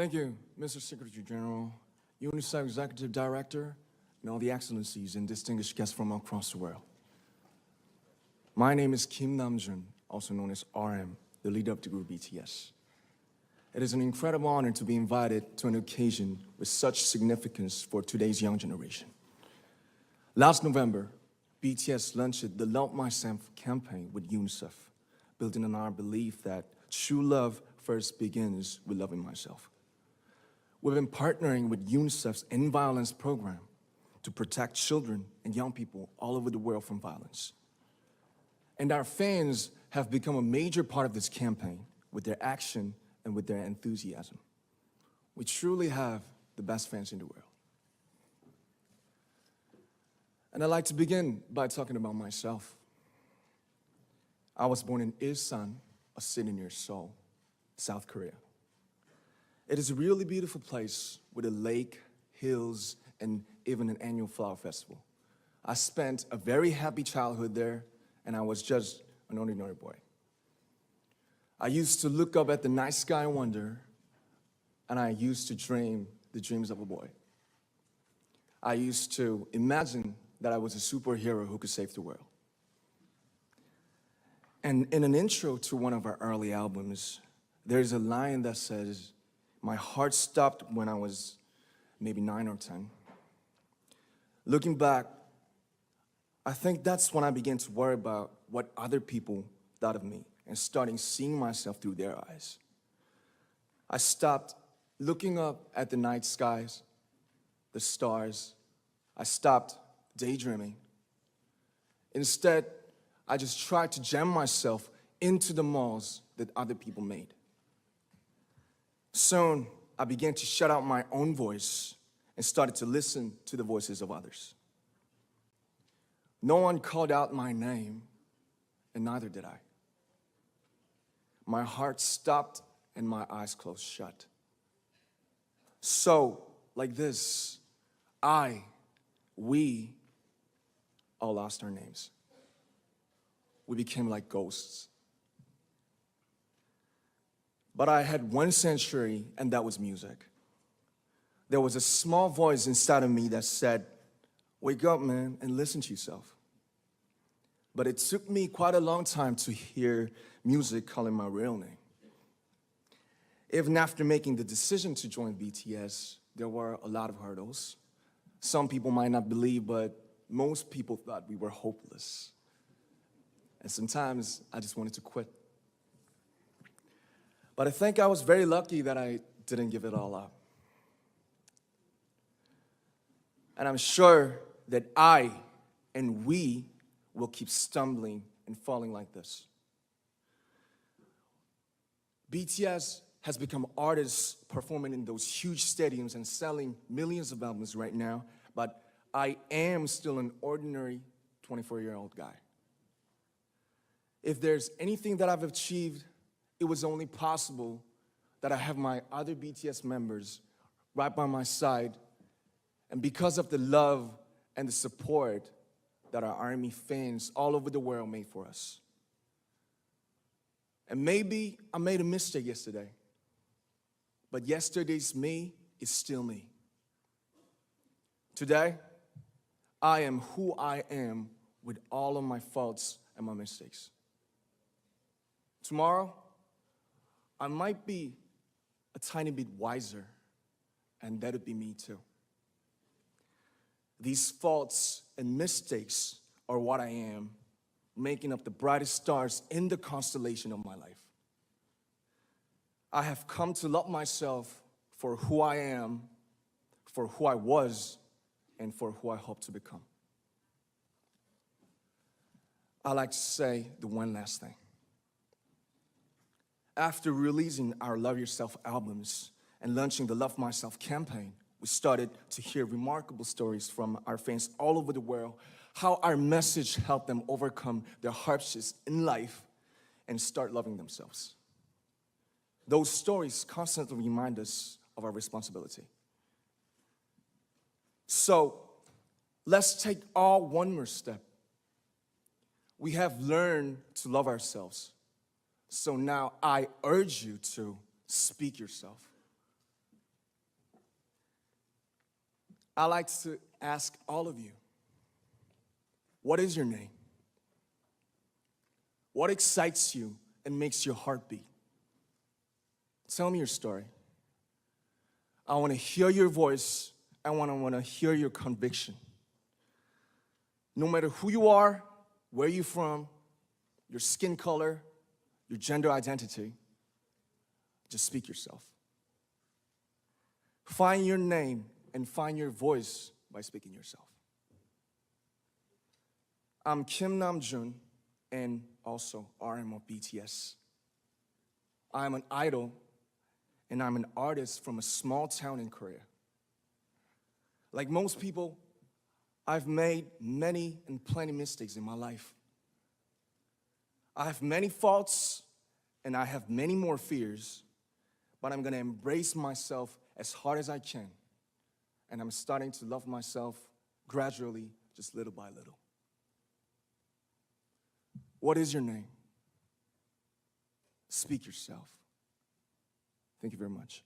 Thank you, Mr. Secretary General, UNICEF Executive Director, and all the excellencies and distinguished guests from across the world. My name is Kim Namjoon, also known as RM, the leader of the group BTS. It is an incredible honor to be invited to an occasion with such significance for today's young generation. Last November, BTS launched the Love Myself campaign with UNICEF, building on our belief that true love first begins with loving myself. We've been partnering with UNICEF's End Violence program to protect children and young people all over the world from violence. And our fans have become a major part of this campaign with their action and with their enthusiasm. We truly have the best fans in the world. And I'd like to begin by talking about myself. I was born in Ilsan, a city near Seoul, South Korea. It is a really beautiful place with a lake, hills, and even an annual flower festival. I spent a very happy childhood there, and I was just an ordinary boy. I used to look up at the night sky and wonder, and I used to dream the dreams of a boy. I used to imagine that I was a superhero who could save the world. And in an intro to one of our early albums, there's a line that says, "My heart stopped when I was maybe 9 or 10. Looking back, I think that's when I began to worry about what other people thought of me and starting seeing myself through their eyes. I stopped looking up at the night skies, the stars. I stopped daydreaming. Instead, I just tried to jam myself into the malls that other people made. Soon, I began to shut out my own voice and started to listen to the voices of others. No one called out my name, and neither did I. My heart stopped and my eyes closed shut. So, like this, we all lost our names. We became like ghosts. But I had one sanctuary, and that was music. There was a small voice inside of me that said, "Wake up, man, and listen to yourself." But it took me quite a long time to hear music calling my real name. Even after making the decision to join BTS, there were a lot of hurdles. Some people might not believe, but most people thought we were hopeless. And sometimes I just wanted to quit. But I think I was very lucky that I didn't give it all up. And I'm sure that I and we will keep stumbling and falling like this. BTS has become artists performing in those huge stadiums and selling millions of albums right now, but I am still an ordinary 24-year-old guy. If there's anything that I've achieved, it was only possible that I have my other BTS members right by my side, and because of the love and the support that our ARMY fans all over the world made for us. And maybe I made a mistake yesterday, but yesterday's me is still me. Today, I am who I am with all of my faults and my mistakes. Tomorrow, I might be a tiny bit wiser, and that'd be me too. These faults and mistakes are what I am, making up the brightest stars in the constellation of my life. I have come to love myself for who I am, for who I was, and for who I hope to become. I'd like to say the one last thing. After releasing our Love Yourself albums and launching the Love Myself campaign, we started to hear remarkable stories from our fans all over the world, how our message helped them overcome their hardships in life and start loving themselves. Those stories constantly remind us of our responsibility. So, let's take all one more step. We have learned to love ourselves. So now I urge you to speak yourself. I like to ask all of you, what is your name? What excites you and makes your heart beat? Tell me your story. I want to hear your voice. I want to hear your conviction. No matter who you are, where you're from, your skin color, your gender identity, just speak yourself. Find your name and find your voice by speaking yourself. I'm Kim Namjoon and also RM of BTS. I'm an idol and I'm an artist from a small town in Korea. Like most people, I've made many and plenty mistakes in my life. I have many faults and I have many more fears, but I'm gonna embrace myself as hard as I can. And I'm starting to love myself gradually, just little by little. What is your name? Speak yourself. Thank you very much.